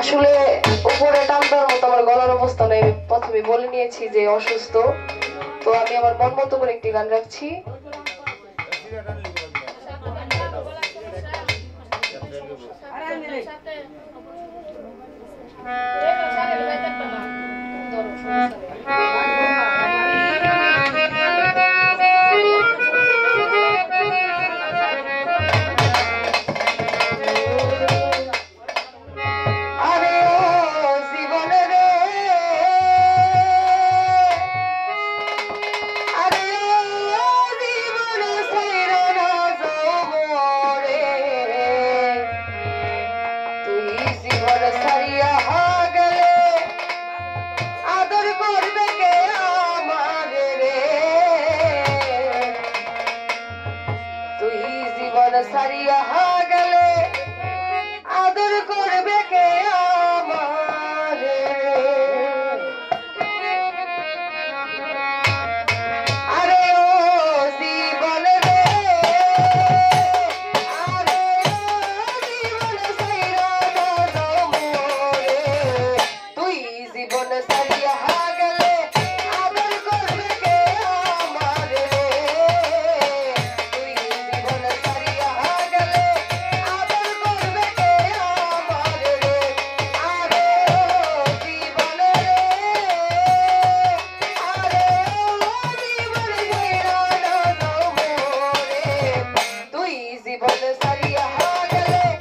আসলে উপরে টান দেওয়ার মতো আমার গলার অবস্থা নেই। প্রথমে বলে নিয়েছি যে অসুস্থ, তো আমি আমার মন মতো করে একটি গান রাখছি। সারিয়া গেলে আদর করবে কে আমারে? আরে ও জীবন রে, আরে ও জীবন সাইরা দাও মোরে, তুই জীবন সারিয়া গেলে আদর করবে কে আমারে? তুই জীবন সারিয়া গেলে আদর করবে কে আমারে? আরে ও জীবন রে, আরে ও জীবন সাইরা দাও মোরে, তুই জীবন সারিয়া গেলে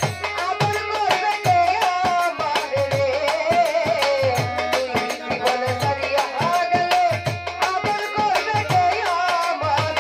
আদর করবে কে আমারে? তুই জীবন সারিয়া গেলে আদর করবে কে আমারে?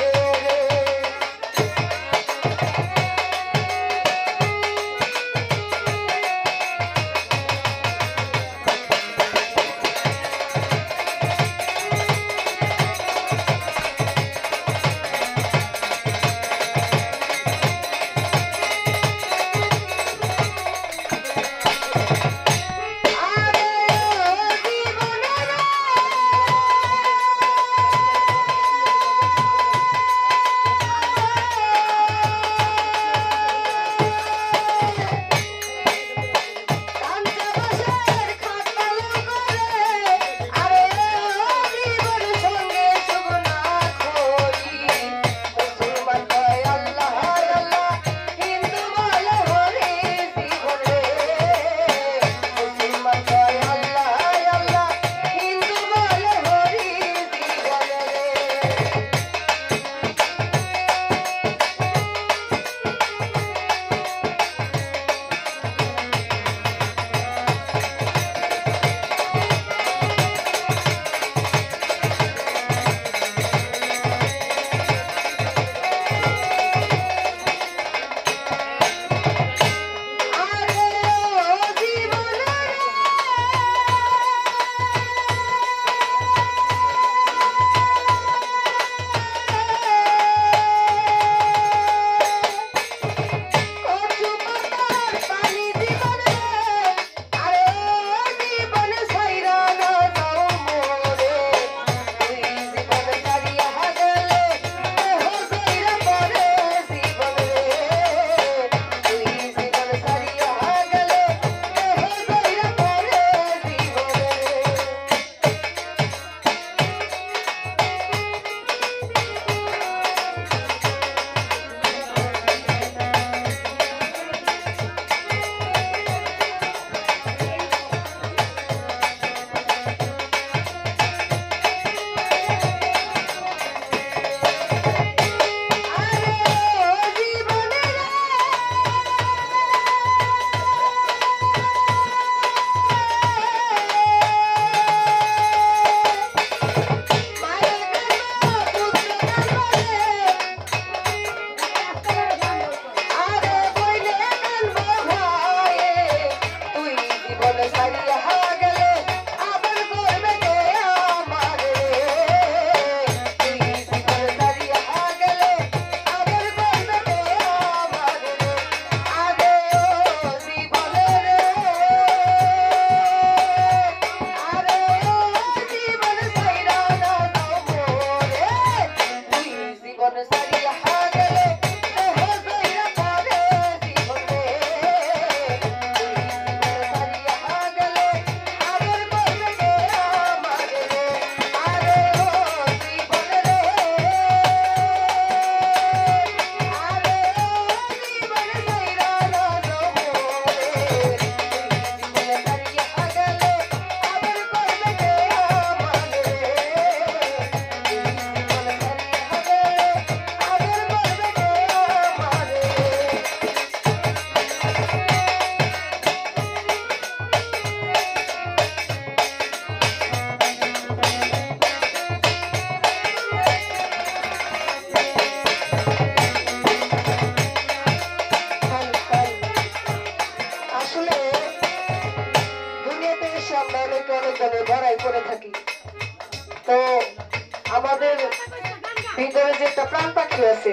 প্রাণ পাখি আছে,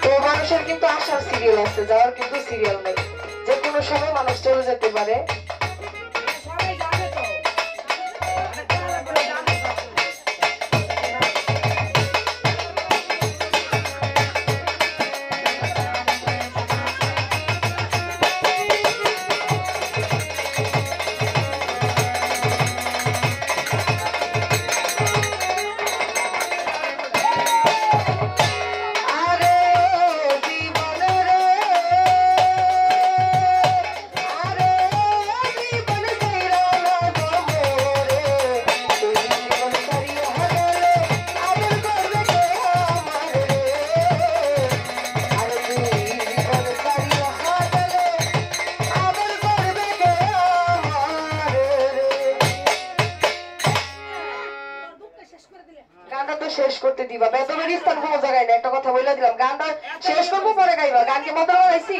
তো মানুষের কিন্তু আসার সিরিয়াল আছে, যাওয়ার কিন্তু সিরিয়াল নেই, যে কোনো সময় মানুষ চলে যেতে পারে। গানটা তো শেষ করতে দিবা, বেতনের স্থান কোনো জায়গায় না, একটা কথা বলে দিলাম, গানটা শেষ করবো পরে গাইবা। গানকে মতো গাইছি।